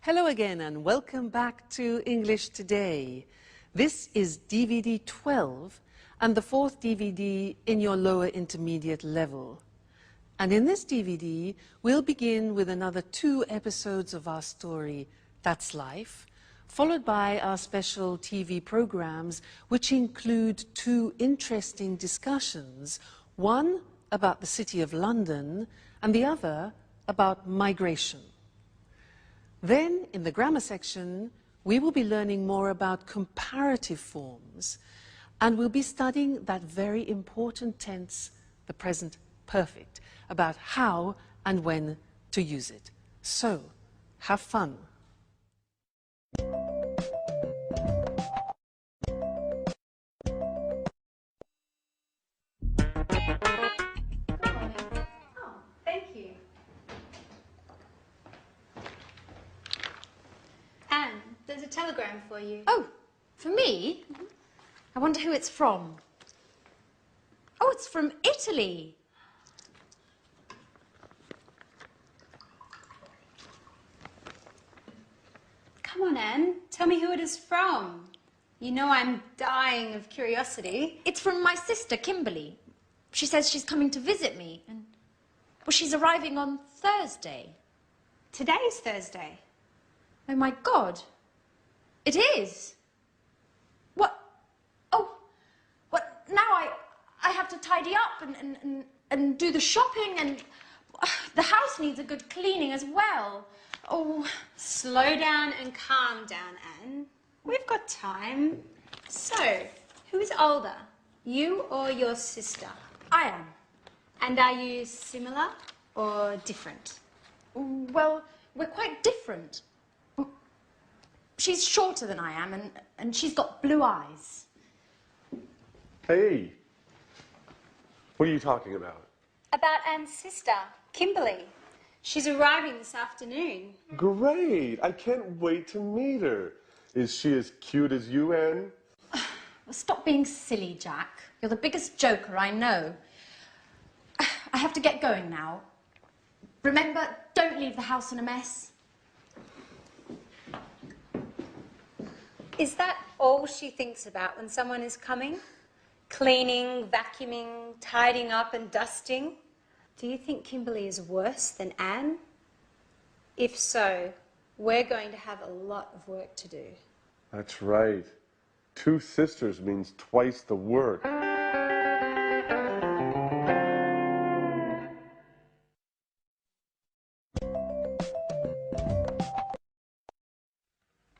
Hello again and welcome back to English Today. This is DVD 12 and the fourth DVD in your lower intermediate level. And in this DVD, we'll begin with another 2 episodes of our story, That's Life, followed by our special TV programs, which include 2 interesting discussions, one about the City of London and the other about migration. Then, in the grammar section, we will be learning more about comparative forms, and we'll be studying that very important tense, the present perfect, about how and when to use it. So, have fun. Thank you. Anne, there's a telegram for you. Oh, for me? I wonder who it's from. Oh, it's from Italy. Come on, Anne. Tell me who it is from. You know I'm dying of curiosity. It's from my sister, Kimberly. She says she's coming to visit me. And, well, she's arriving on Thursday. Today's Thursday. Oh, my God. It is. What? Oh, what? Now I have to tidy up and do the shopping, and the house needs a good cleaning as well. Oh. Slow down and calm down, Anne. We've got time. So, who is older, you or your sister? I am. And are you similar or different? Well, we're quite different. She's shorter than I am, and she's got blue eyes. Hey, what are you talking about? About Anne's sister, Kimberly. She's arriving this afternoon. Great, I can't wait to meet her. Is she as cute as you, Anne? Well, stop being silly, Jack. You're the biggest joker I know. I have to get going now. Remember, don't leave the house in a mess. Is that all she thinks about when someone is coming? Cleaning, vacuuming, tidying up and dusting? Do you think Kimberly is worse than Anne? If so, we're going to have a lot of work to do. That's right. 2 sisters means twice the work.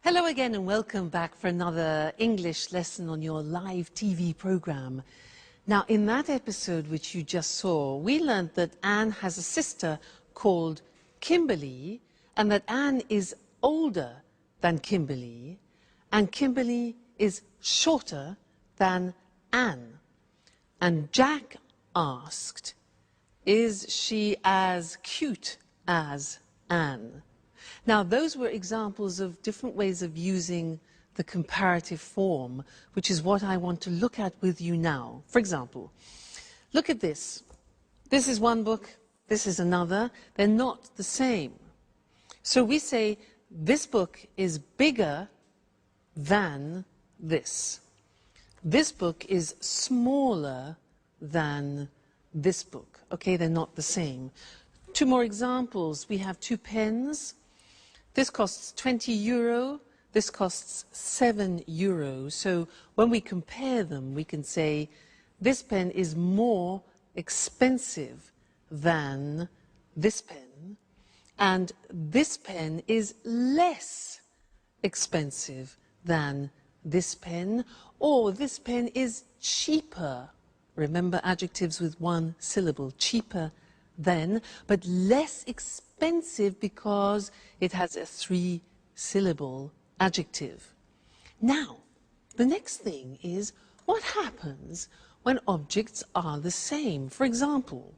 Hello again and welcome back for another English lesson on your live TV program. Now, in that episode which you just saw, we learned that Anne has a sister called Kimberly, and that Anne is older than Kimberly, and Kimberly is shorter than Anne. And Jack asked, is she as cute as Anne? Now, those were examples of different ways of using the comparative form, which is what I want to look at with you now. For example, look at this. This is one book, this is another. They're not the same. So we say, this book is bigger than this. This book is smaller than this book. Okay, they're not the same. 2 more examples. We have 2 pens. This costs €20. This costs €7. So when we compare them, we can say this pen is more expensive than this pen, and this pen is less expensive than this pen, or this pen is cheaper. Remember adjectives with 1 syllable, cheaper than, but less expensive because it has a 3-syllable adjective. Now, the next thing is what happens when objects are the same. For example,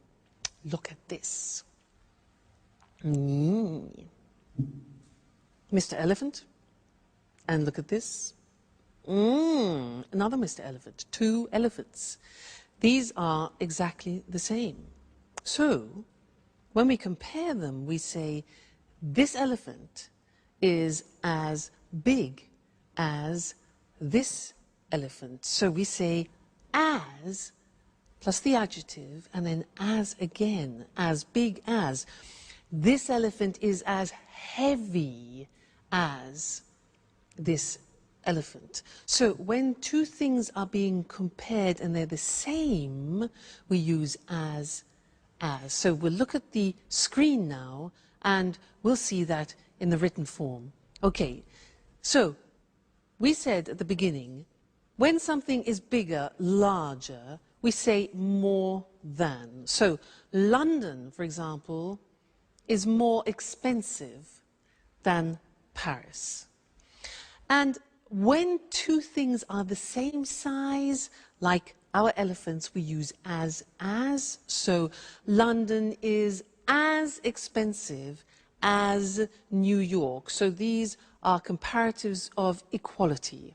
look at this. Mr. Elephant. And look at this. Another Mr. Elephant. 2 elephants. These are exactly the same. So, when we compare them, we say this elephant is as big as this elephant. So we say as plus the adjective and then as again, as big as. This elephant is as heavy as this elephant. So when two things are being compared and they're the same, we use as. So we'll look at the screen now and we'll see that in the written form. Okay, so we said at the beginning, when something is bigger, larger, we say more than. So London, for example, is more expensive than Paris. And when two things are the same size, like our elephants, we use as. So London is as expensive as New York. So these are comparatives of equality.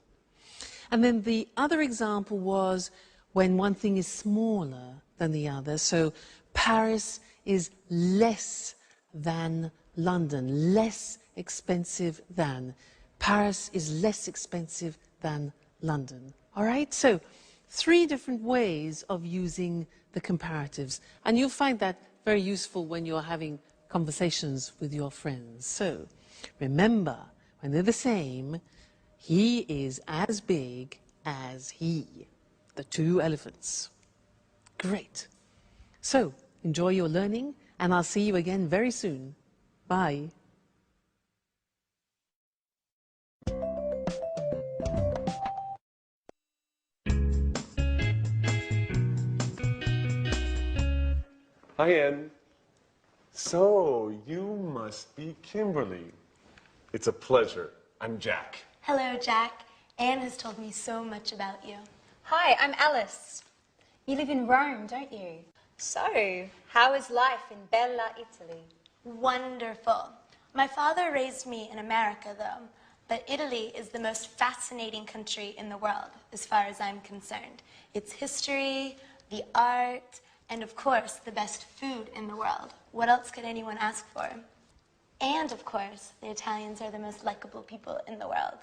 And then the other example was when one thing is smaller than the other. So Paris is less than London, less expensive than. Paris is less expensive than London. All right? So 3 different ways of using the comparatives. And you'll find that very useful when you're having conversations with your friends. So remember, when they're the same, he is as big as he. The 2 elephants. Great. So enjoy your learning, and I'll see you again very soon. Bye. Hi, Anne. So, you must be Kimberly. It's a pleasure. I'm Jack. Hello, Jack. Anne has told me so much about you. Hi, I'm Alice. You live in Rome, don't you? So, how is life in Bella, Italy? Wonderful. My father raised me in America, though, but Italy is the most fascinating country in the world, as far as I'm concerned. Its history, the art, and of course, the best food in the world. What else could anyone ask for? And of course, the Italians are the most likable people in the world.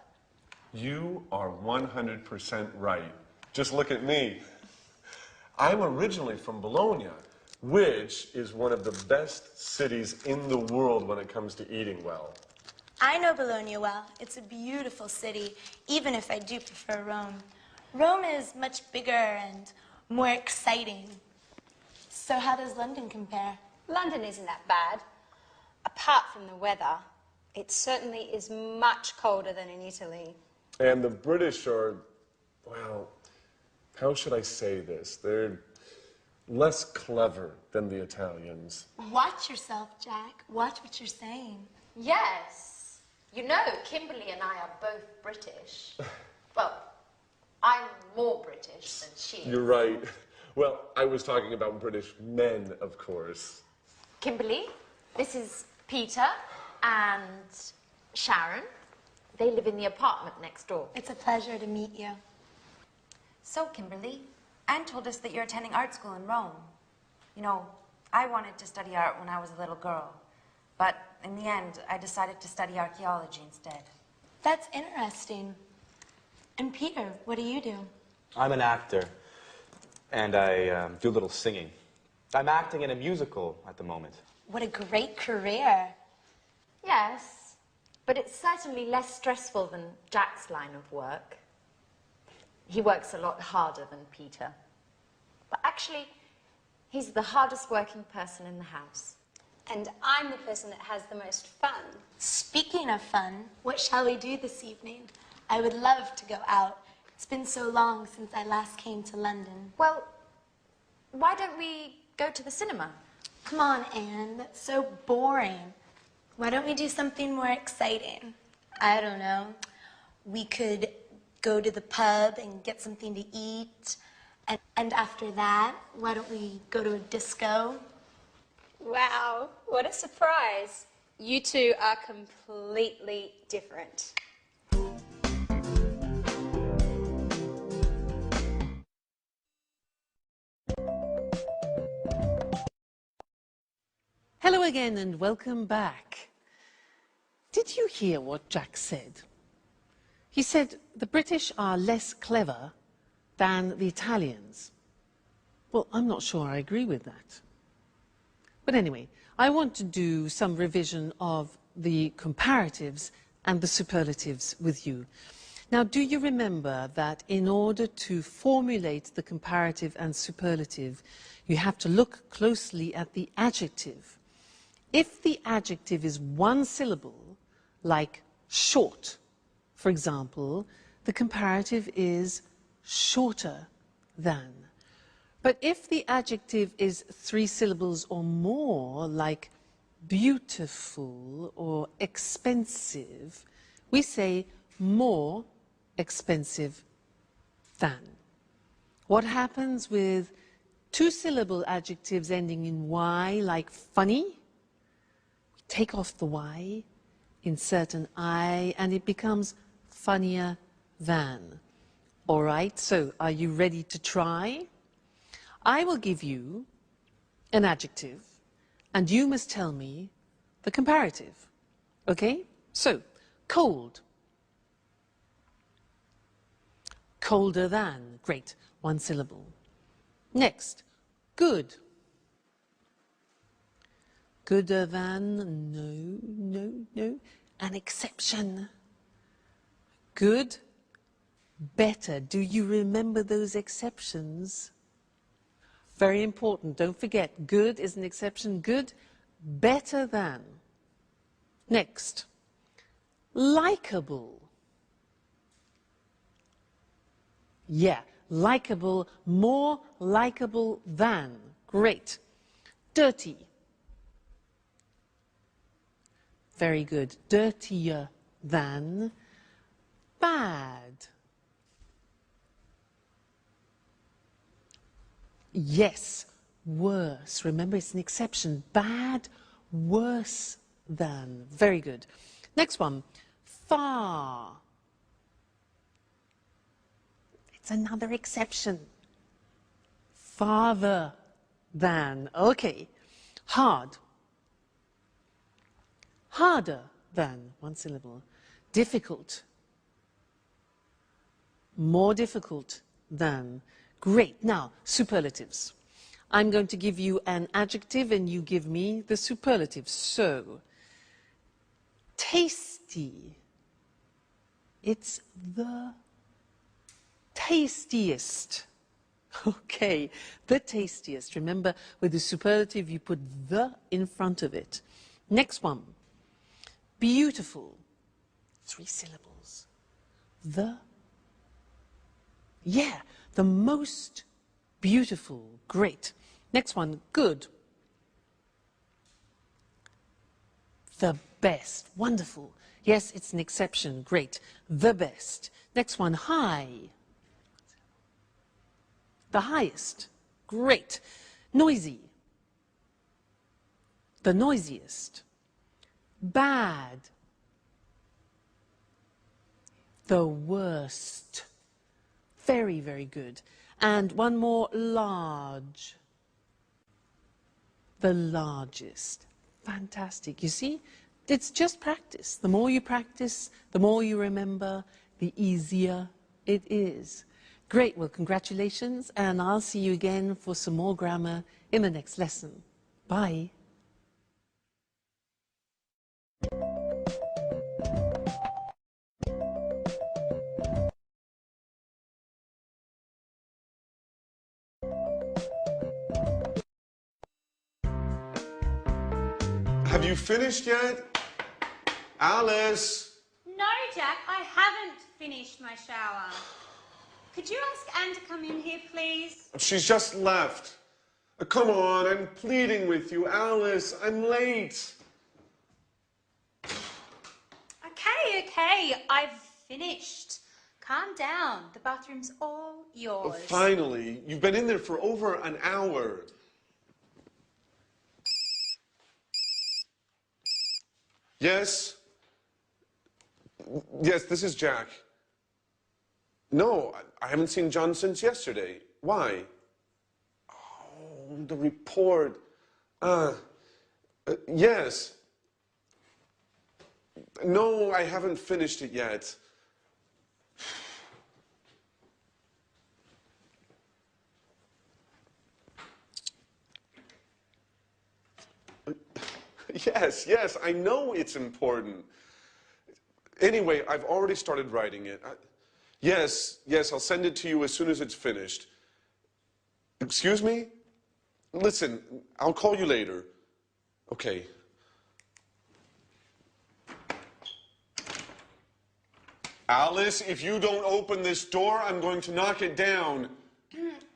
You are 100% right. Just look at me. I'm originally from Bologna, which is one of the best cities in the world when it comes to eating well. I know Bologna well. It's a beautiful city, even if I do prefer Rome. Rome is much bigger and more exciting. So how does London compare? London isn't that bad. Apart from the weather, it certainly is much colder than in Italy. And the British are, well, how should I say this? They're less clever than the Italians. Watch yourself, Jack. Watch what you're saying. Yes. You know, Kimberly and I are both British. Well, I'm more British than she is. You're right. Well, I was talking about British men, of course. Kimberly, this is Peter and Sharon. They live in the apartment next door. It's a pleasure to meet you. So, Kimberly, Anne told us that you're attending art school in Rome. You know, I wanted to study art when I was a little girl, but in the end, I decided to study archaeology instead. That's interesting. And Peter, what do you do? I'm an actor, and I do a little singing. I'm acting in a musical at the moment. What a great career. Yes, but it's certainly less stressful than Jack's line of work. He works a lot harder than Peter. But actually, he's the hardest working person in the house. And I'm the person that has the most fun. Speaking of fun, what shall we do this evening? I would love to go out. It's been so long since I last came to London. Well, why don't we go to the cinema? Come on, Anne, that's so boring. Why don't we do something more exciting? I don't know. We could go to the pub and get something to eat. And after that, why don't we go to a disco? Wow, what a surprise. You two are completely different. Hello again and welcome back. Did you hear what Jack said? He said the British are less clever than the Italians. Well, I'm not sure I agree with that. But anyway, I want to do some revision of the comparatives and the superlatives with you. Now, do you remember that in order to formulate the comparative and superlative, you have to look closely at the adjective? If the adjective is one syllable, like short, for example, the comparative is shorter than. But if the adjective is three syllables or more, like beautiful or expensive, we say more expensive than. What happens with two-syllable adjectives ending in Y, like funny? We take off the Y, insert an I, and it becomes funnier than. All right, so are you ready to try? I will give you an adjective, and you must tell me the comparative. Okay? So, cold. Colder than. Great. One syllable. Next, good. Gooder than. No, no, no. An exception. Good. Better. Do you remember those exceptions? Very important. Don't forget, good is an exception. Good. Better than. Next, likable. Yeah, likable, more likable than. Great. Dirty. Very good. Dirtier than. Bad. Yes, worse. Remember, it's an exception. Bad, worse than. Very good. Next one. Far. It's another exception. Farther than. Okay. Hard. Harder than. One syllable. Difficult. More difficult than. Great. Now, superlatives. I'm going to give you an adjective and you give me the superlative. So, tasty. It's the tastiest. Okay, the tastiest. Remember, with the superlative, you put the in front of it. Next one. Beautiful. Three syllables. The. Yeah, the most beautiful. Great. Next one. Good. The best. Wonderful. Yes, it's an exception. Great. The best. Next one. High. The highest. Great. Noisy. The noisiest. Bad. The worst. Very, very good. And one more. Large. The largest. Fantastic. You see, it's just practice. The more you practice, the more you remember, the easier it is. Great. Well, congratulations, and I'll see you again for some more grammar in the next lesson. Bye. Have you finished yet? Alice! No, Jack, I haven't finished my shower. Could you ask Anne to come in here, please? She's just left. Come on, I'm pleading with you. Alice, I'm late. Okay, I've finished. Calm down. The bathroom's all yours. Finally, you've been in there for over an hour. Yes? Yes, this is Jack. No, I haven't seen John since yesterday. Why? Oh, the report. Yes. No, I haven't finished it yet. Yes, I know it's important. Anyway, I've already started writing it. Yes, I'll send it to you as soon as it's finished. Excuse me? Listen, I'll call you later. Okay. Alice, if you don't open this door, I'm going to knock it down.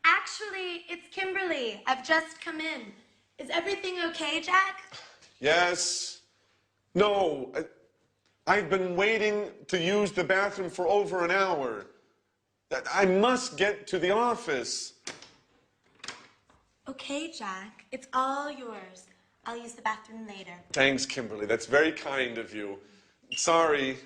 Actually, it's Kimberly. I've just come in. Is everything okay, Jack? Yes. No. I've been waiting to use the bathroom for over an hour. I must get to the office. Okay, Jack. It's all yours. I'll use the bathroom later. Thanks, Kimberly. That's very kind of you. Sorry.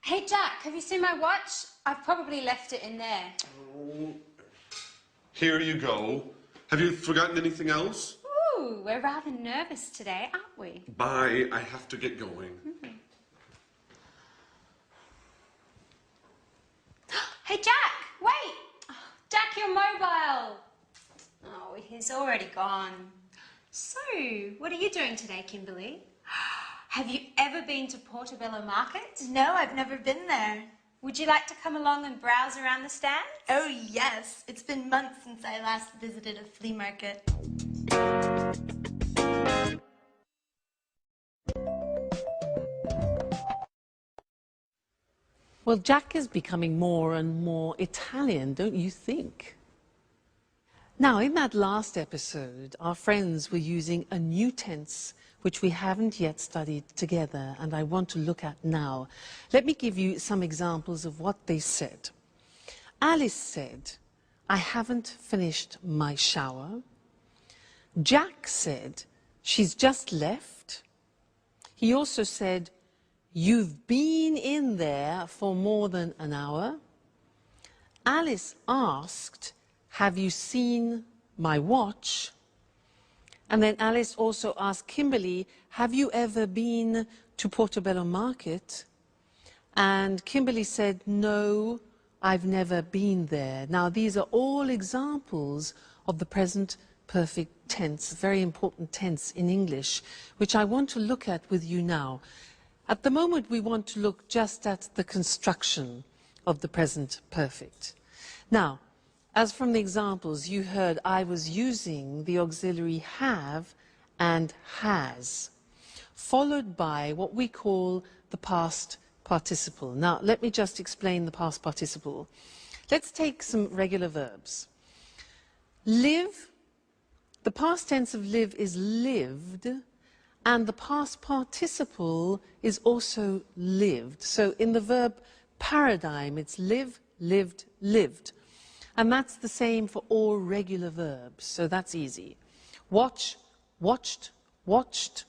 Hey, Jack, have you seen my watch? I've probably left it in there. Oh. Here you go. Have you forgotten anything else? Ooh, we're rather nervous today, aren't we? Bye. I have to get going. Hey, Jack, wait! Oh, Jack, your mobile! Oh, he's already gone. So, what are you doing today, Kimberly? Have you ever been to Portobello Market? No, I've never been there. Would you like to come along and browse around the stands? Oh, yes. It's been months since I last visited a flea market. Well, Jack is becoming more and more Italian, don't you think? Now, in that last episode, our friends were using a new tense which we haven't yet studied together, and I want to look at now. Let me give you some examples of what they said. Alice said, I haven't finished my shower. Jack said, she's just left. He also said, you've been in there for more than an hour. Alice asked, have you seen my watch? And then Alice also asked Kimberly, have you ever been to Portobello Market? And Kimberly said, no, I've never been there. Now, these are all examples of the present perfect tense, very important tense in English, which I want to look at with you now. At the moment, we want to look just at the construction of the present perfect. Now, as from the examples you heard, I was using the auxiliary have and has, followed by what we call the past participle. Now, let me just explain the past participle. Let's take some regular verbs. Live, the past tense of live is lived, and the past participle is also lived. So in the verb paradigm, it's live, lived, lived. And that's the same for all regular verbs, so that's easy. Watch, watched, watched.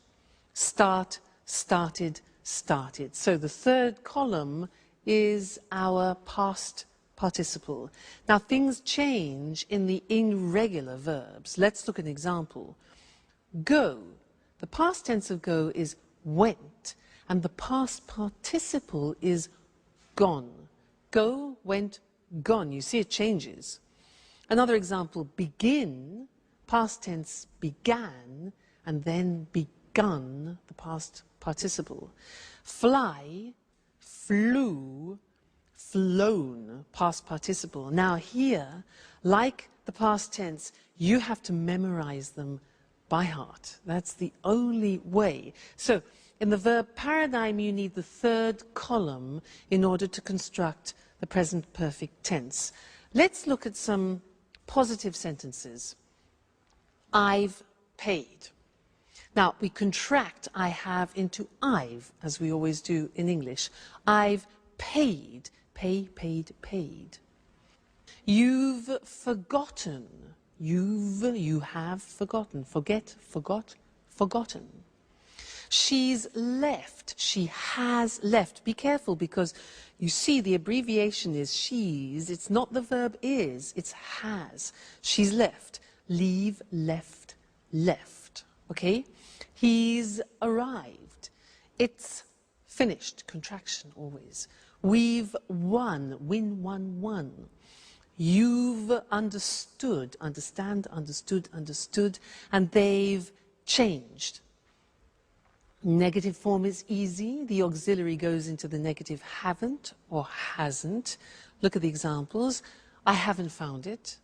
Start, started, started. So the third column is our past participle. Now things change in the irregular verbs. Let's look at an example. Go. The past tense of go is went, and the past participle is gone. Go, went, gone. You see it changes. Another example, begin, past tense began, and then begun, the past participle. Fly, flew, flown, past participle. Now here, like the past tense, you have to memorize them by heart. That's the only way. So in the verb paradigm, you need the third column in order to construct the present perfect tense. Let's look at some positive sentences. I've paid. Now, we contract I have into I've, as we always do in English. I've paid. Pay, paid, paid. You've forgotten. You have forgotten. Forget, forgot, forgotten. She's left. She has left. Be careful, because you see the abbreviation is she's. It's not the verb is, it's has. She's left. Leave, left, left, okay? He's arrived. It's finished, contraction always. We've won, win, won, won. You've understood, understand, understood, understood, and they've changed. Negative form is easy. The auxiliary goes into the negative haven't or hasn't. Look at the examples. I haven't found it.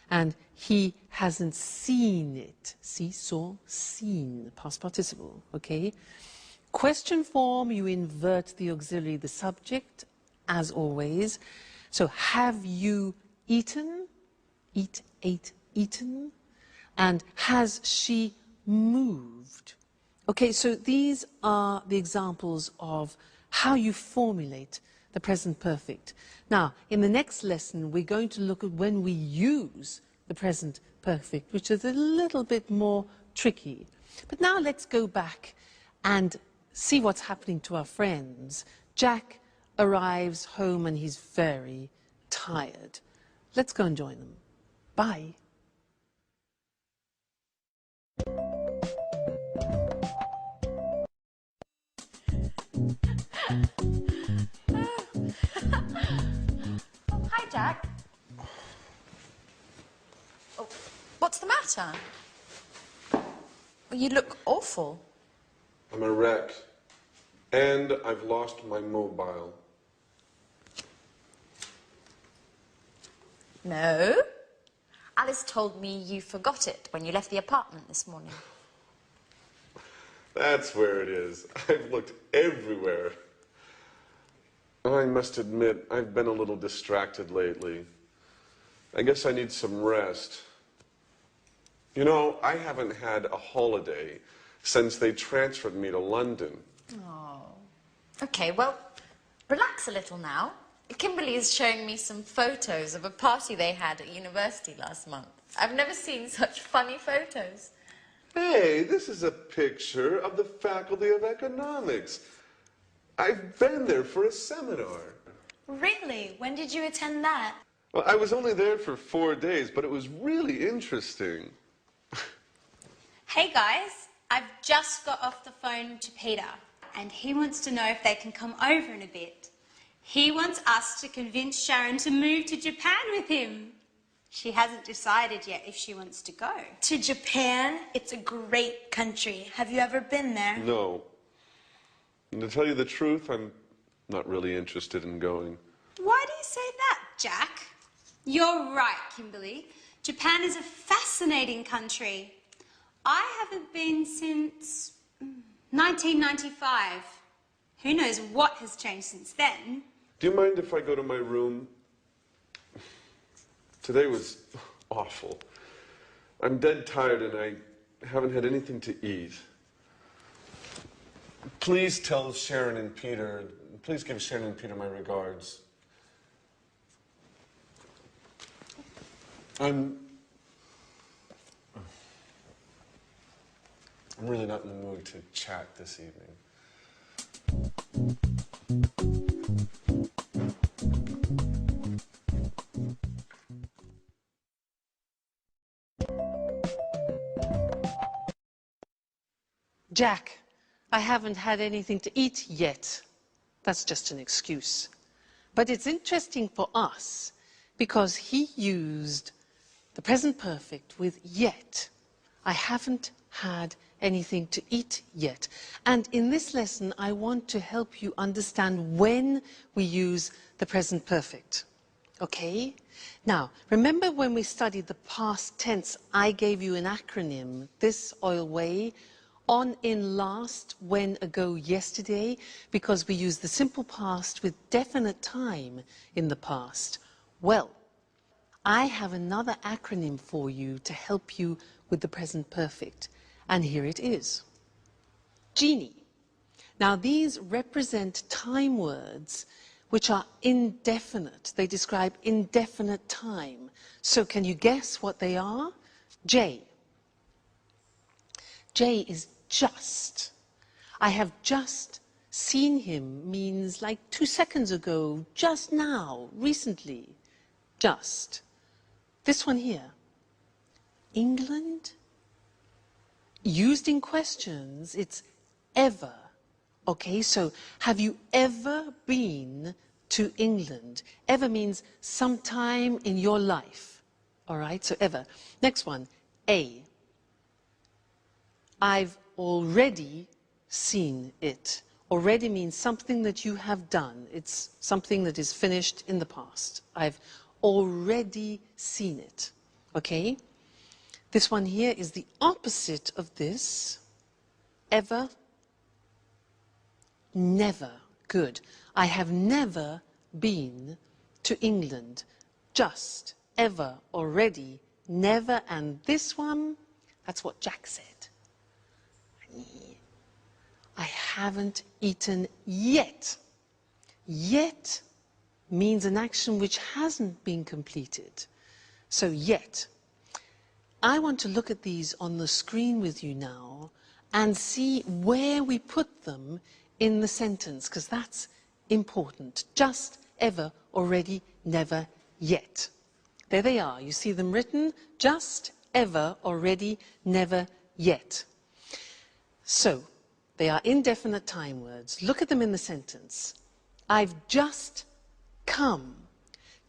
And he hasn't seen it. See, saw, seen, past participle, okay? Question form, you invert the auxiliary, the subject, as always. So, have you eaten? Eat, ate, eaten. And has she moved? Okay, so these are the examples of how you formulate the present perfect. Now, in the next lesson, we're going to look at when we use the present perfect, which is a little bit more tricky. But now let's go back and see what's happening to our friends. Jack arrives home and he's very tired. Let's go and join them. Bye. Hi, Jack. Oh, what's the matter? You look awful. I'm a wreck. And I've lost my mobile. No. Alice told me you forgot it when you left the apartment this morning. That's where it is. I've looked everywhere. I must admit, I've been a little distracted lately. I guess I need some rest. You know, I haven't had a holiday since they transferred me to London. Oh. Okay, well, relax a little now. Kimberly is showing me some photos of a party they had at university last month. I've never seen such funny photos. Hey, this is a picture of the Faculty of Economics. I've been there for a seminar. Really? When did you attend that? Well, I was only there for 4 days, but it was really interesting. Hey guys, I've just got off the phone to Peter, and he wants to know if they can come over in a bit. He wants us to convince Sharon to move to Japan with him. She hasn't decided yet if she wants to go. To Japan? It's a great country. Have you ever been there? No. And to tell you the truth, I'm not really interested in going. Why do you say that, Jack? You're right, Kimberly. Japan is a fascinating country. I haven't been since 1995. Who knows what has changed since then? Do you mind if I go to my room? Today was awful. I'm dead tired and I haven't had anything to eat. Please tell Sharon and Peter, please give Sharon and Peter my regards. I'm really not in the mood to chat this evening. Jack, I haven't had anything to eat yet. That's just an excuse. But it's interesting for us because he used the present perfect with yet. I haven't had anything to eat yet. And in this lesson, I want to help you understand when we use the present perfect. Okay? Now, remember when we studied the past tense, I gave you an acronym, this, oil, way, on, in, last, when, ago, yesterday, because we use the simple past with definite time in the past. Well, I have another acronym for you to help you with the present perfect, and here it is. Genie. Now, these represent time words which are indefinite. They describe indefinite time. So can you guess what they are? J. J is just. I have just seen him means like 2 seconds ago, just now, recently. Just. This one here. England? used in questions, it's ever. Okay, so have you ever been to England? Ever means sometime in your life. All right, so ever. Next one, A. I've already seen it. Already means something that you have done. It's something that is finished in the past. I've already seen it. Okay? This one here is the opposite of this. Ever, never. Good. I have never been to England. Just, ever, already, never. And this one, that's what Jack said. I haven't eaten yet. Yet means an action which hasn't been completed. So yet. I want to look at these on the screen with you now and see where we put them in the sentence, because that's important. Just, ever, already, never, yet. There they are. You see them written. Just, ever, already, never, yet. So, they are indefinite time words. Look at them in the sentence. I've just come.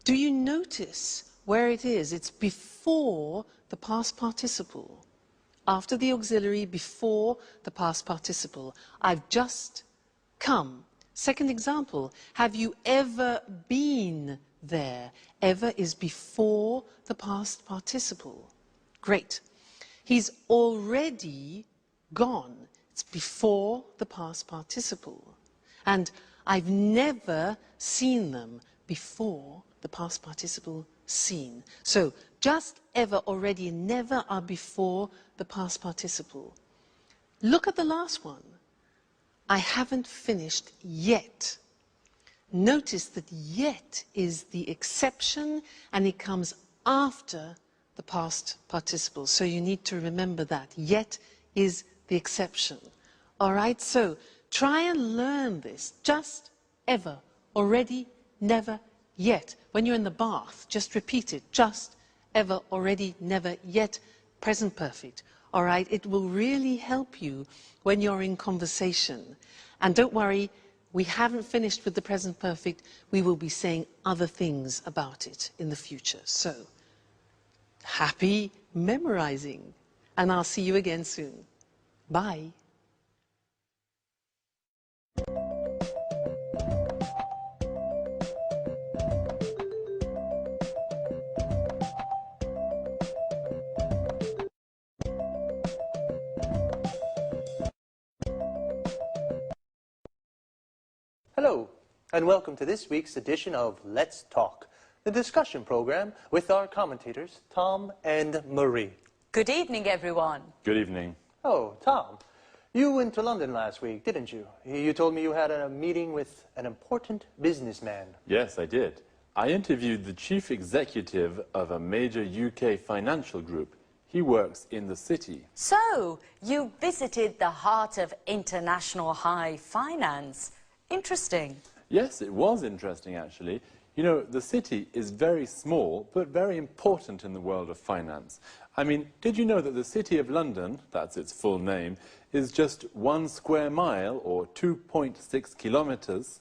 Do you notice where it is? It's before the past participle. After the auxiliary, before the past participle. I've just come. Second example, have you ever been there? Ever is before the past participle. Great. He's already gone. It's before the past participle. And I've never seen them before the past participle seen. So just, ever, already, and never are before the past participle. Look at the last one. I haven't finished yet. Notice that yet is the exception and it comes after the past participle. So you need to remember that. Yet is the exception. All right, so try and learn this. Just, ever, already, never, yet. When you're in the bath, just repeat it. Just, ever, already, never, yet, present perfect. All right, it will really help you when you're in conversation. And don't worry, we haven't finished with the present perfect. We will be saying other things about it in the future. So, happy memorizing. And I'll see you again soon. Bye. Hello, and welcome to this week's edition of Let's Talk, the discussion program with our commentators, Tom and Marie. Good evening, everyone. Good evening. Oh, Tom, you went to London last week, didn't you? You told me you had a meeting with an important businessman. Yes, I did. I interviewed the chief executive of a major UK financial group. He works in the city. So, you visited the heart of international high finance. Interesting. Yes, it was interesting, actually. You know, the city is very small, but very important in the world of finance. I mean, did you know that the City of London, that's its full name, is just 1 square mile, or 2.6 kilometers,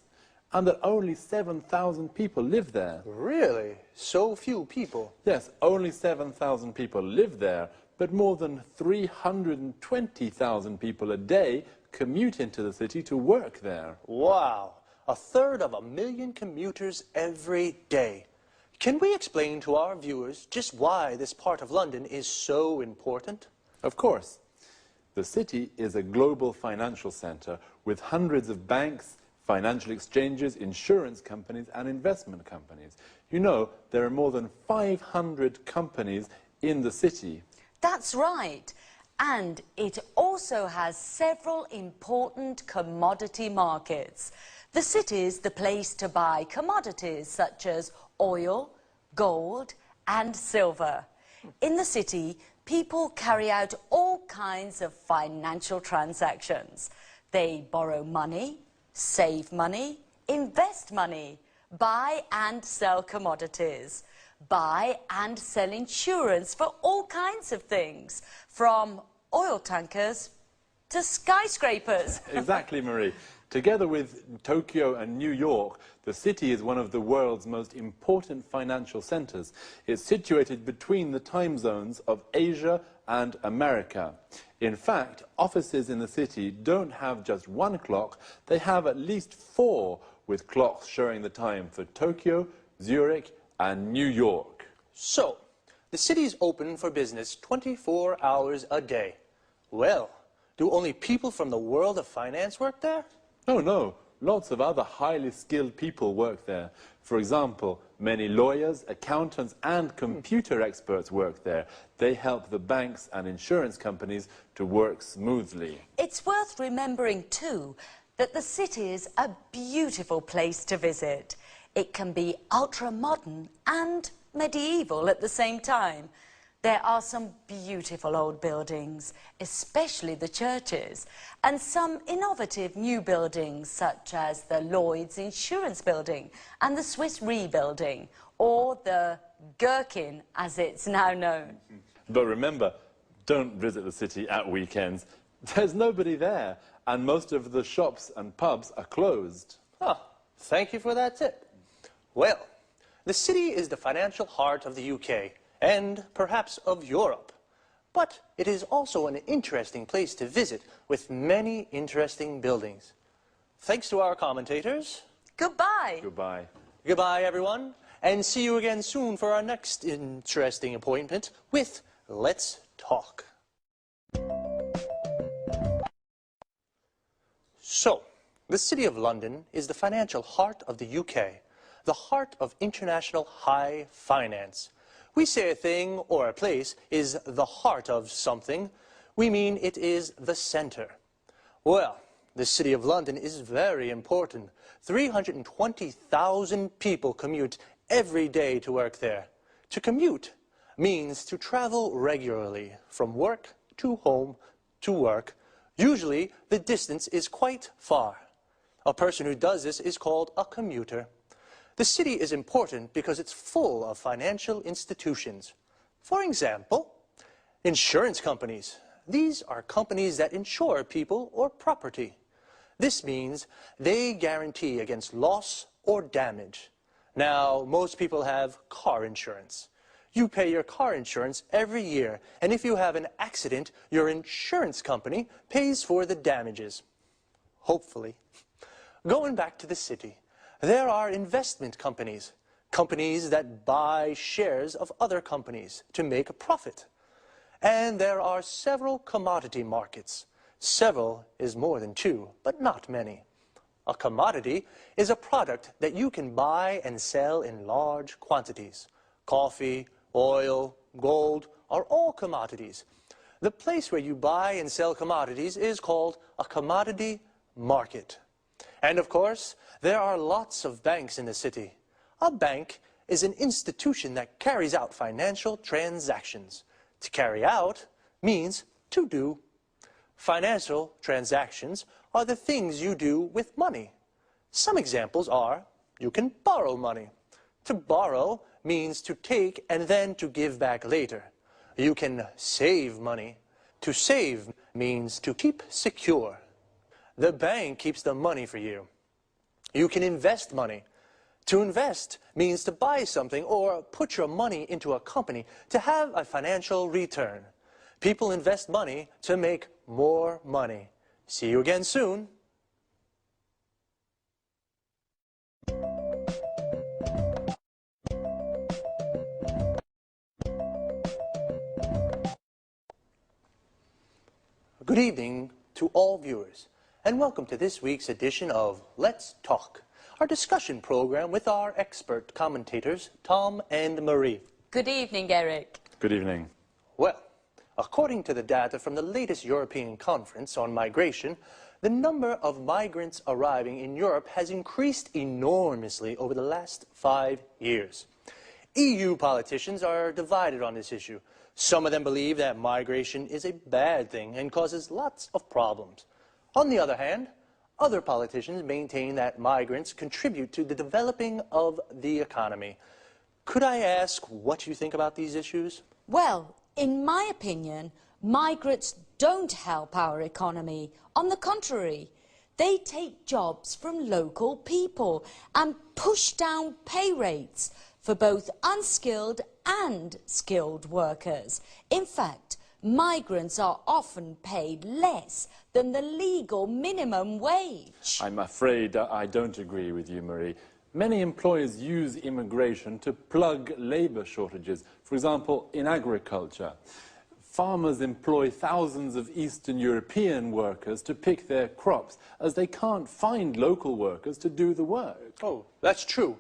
and that only 7,000 people live there? Really? So few people? Yes, only 7,000 people live there, but more than 320,000 people a day commute into the city to work there. Wow, 1/3 of a million commuters every day. Can we explain to our viewers just why this part of London is so important? Of course. The city is a global financial centre with hundreds of banks, financial exchanges, insurance companies and investment companies. You know, there are more than 500 companies in the city. That's right. And it also has several important commodity markets. The city's the place to buy commodities such as oil, gold and silver. In the city, people carry out all kinds of financial transactions. They borrow money, save money, invest money, buy and sell commodities, buy and sell insurance for all kinds of things, from oil tankers to skyscrapers. Exactly, Marie. Together with Tokyo and New York, the city is one of the world's most important financial centers. It's situated between the time zones of Asia and America. In fact, offices in the city don't have just one clock, they have at least 4, with clocks showing the time for Tokyo, Zurich, and New York. So, the city's open for business 24 hours a day. Well, do only people from the world of finance work there? Oh, no. Lots of other highly skilled people work there. For example, many lawyers, accountants, and computer experts work there. They help the banks and insurance companies to work smoothly. It's worth remembering, too, that the city is a beautiful place to visit. It can be ultra-modern and medieval at the same time. There are some beautiful old buildings, especially the churches, and some innovative new buildings, such as the Lloyd's Insurance Building and the Swiss Re Building, or the Gherkin, as it's now known. But remember, don't visit the city at weekends. There's nobody there, and most of the shops and pubs are closed. Ah, thank you for that tip. Well, the city is the financial heart of the UK, and perhaps of Europe. But it is also an interesting place to visit, with many interesting buildings. Thanks to our commentators. Goodbye. Goodbye. Goodbye, everyone, and see you again soon for our next interesting appointment with Let's Talk. So, the City of London is the financial heart of the UK, the heart of international high finance. We say a thing or a place is the heart of something, we mean it is the center. Well, the City of London is very important. 320,000 people commute every day to work there. To commute means to travel regularly from work to home to work. Usually, the distance is quite far. A person who does this is called a commuter. The city is important because it's full of financial institutions. For example, insurance companies. These are companies that insure people or property. This means they guarantee against loss or damage. Now, most people have car insurance. You pay your car insurance every year, and if you have an accident, your insurance company pays for the damages. Hopefully. Going back to the city, there are investment companies, companies that buy shares of other companies to make a profit. And there are several commodity markets. Several is more than 2, but not many. A commodity is a product that you can buy and sell in large quantities. Coffee, oil, gold are all commodities. The place where you buy and sell commodities is called a commodity market. And of course, there are lots of banks in the city. A bank is an institution that carries out financial transactions. To carry out means to do. Financial transactions are the things you do with money. Some examples are, you can borrow money. To borrow means to take and then to give back later. You can save money. To save means to keep secure. The bank keeps the money for you. You can invest money. To invest means to buy something or put your money into a company to have a financial return. People invest money to make more money. See you again soon. Good evening to all viewers, and welcome to this week's edition of Let's Talk, our discussion program with our expert commentators, Tom and Marie. Good evening, Eric. Good evening. Well, according to the data from the latest European Conference on Migration, the number of migrants arriving in Europe has increased enormously over the last 5 years. EU politicians are divided on this issue. Some of them believe that migration is a bad thing and causes lots of problems. On the other hand, other politicians maintain that migrants contribute to the developing of the economy. Could I ask what you think about these issues? Well, in my opinion, Migrants don't help our economy. On the contrary, they take jobs from local people and push down pay rates for both unskilled and skilled workers. In fact, migrants are often paid less than the legal minimum wage. I'm afraid I don't agree with you, Marie. Many employers use immigration to plug labour shortages, for example, in agriculture. Farmers employ thousands of Eastern European workers to pick their crops, as they can't find local workers to do the work. Oh, that's true.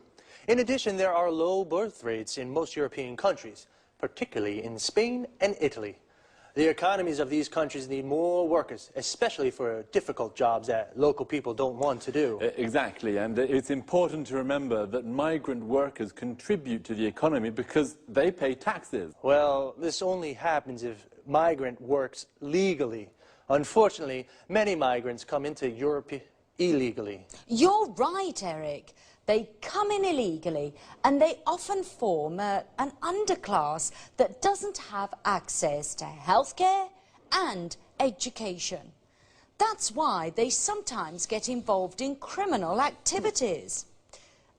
In addition, there are low birth rates in most European countries, particularly in Spain and Italy. The economies of these countries need more workers, especially for difficult jobs that local people don't want to do. Exactly, and it's important to remember that migrant workers contribute to the economy because they pay taxes. Well, this only happens if migrant works legally. Unfortunately, many migrants come into Europe illegally. You're right, Eric. They come in illegally and they often form an underclass that doesn't have access to healthcare and education. That's why they sometimes get involved in criminal activities.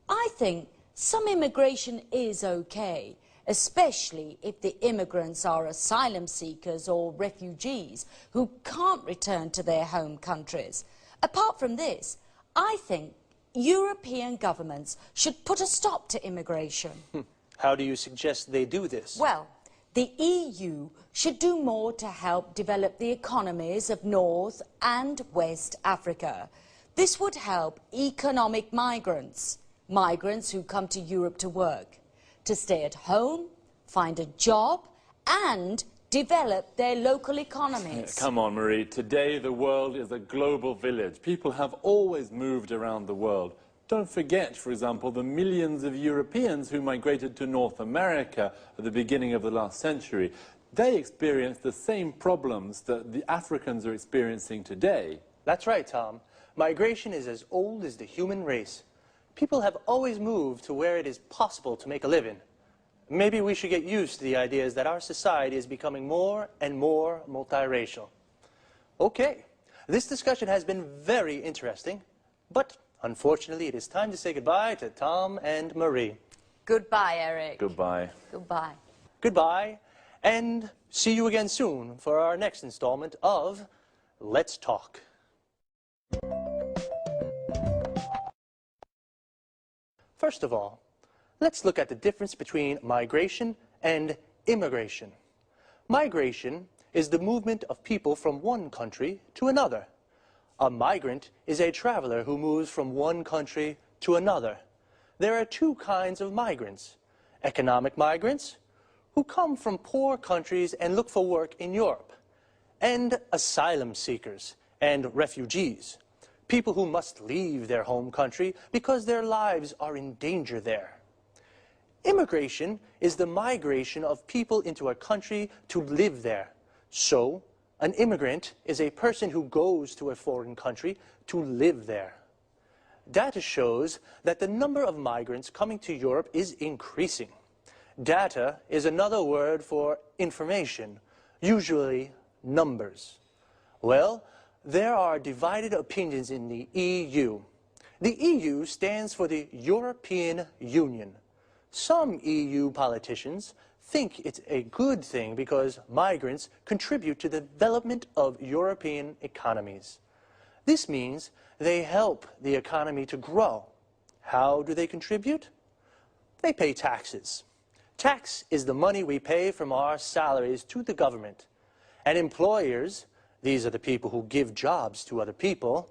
I think some immigration is okay, especially if the immigrants are asylum seekers or refugees who can't return to their home countries. Apart from this, I think European governments should put a stop to immigration. How do you suggest they do this? Well, the EU should do more to help develop the economies of North and West Africa. This would help economic migrants, migrants who come to Europe to work, to stay at home, find a job and develop their local economies. Come on, Marie. Today, the world is a global village. People have always moved around the world. Don't forget, for example, the millions of Europeans who migrated to North America at the beginning of the last century. They experienced the same problems that the Africans are experiencing today. That's right, Tom. Migration is as old as the human race. People have always moved to where it is possible to make a living. Maybe we should get used to the ideas that our society is becoming more and more multiracial. Okay, this discussion has been very interesting, but unfortunately it is time to say goodbye to Tom and Marie. Goodbye, Eric. Goodbye. Goodbye. Goodbye, and see you again soon for our next installment of Let's Talk. First of all, let's look at the difference between migration and immigration. Migration is the movement of people from one country to another. A migrant is a traveler who moves from one country to another. There are two kinds of migrants: economic migrants, who come from poor countries and look for work in Europe, and asylum seekers and refugees, people who must leave their home country because their lives are in danger there. Immigration is the migration of people into a country to live there. So, an immigrant is a person who goes to a foreign country to live there. Data shows that the number of migrants coming to Europe is increasing. Data is another word for information, usually numbers. Well, there are divided opinions in the EU. The EU stands for the European Union. Some EU politicians think it's a good thing because migrants contribute to the development of European economies. This means they help the economy to grow. How do they contribute? They pay taxes. Tax is the money we pay from our salaries to the government. And employers, these are the people who give jobs to other people,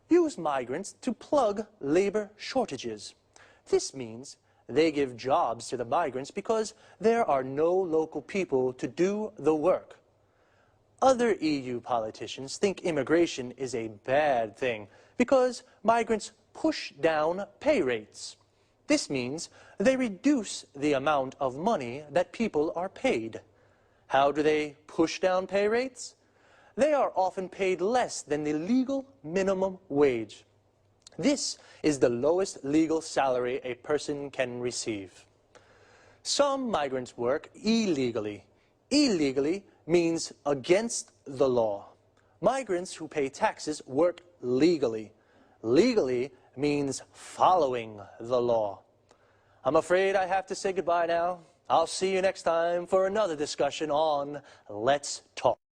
use migrants to plug labor shortages. This means they give jobs to the migrants because there are no local people to do the work. Other EU politicians think immigration is a bad thing because migrants push down pay rates. This means they reduce the amount of money that people are paid. How do they push down pay rates? They are often paid less than the legal minimum wage. This is the lowest legal salary a person can receive. Some migrants work illegally. Illegally means against the law. Migrants who pay taxes work legally. Legally means following the law. I'm afraid I have to say goodbye now. I'll see you next time for another discussion on Let's Talk.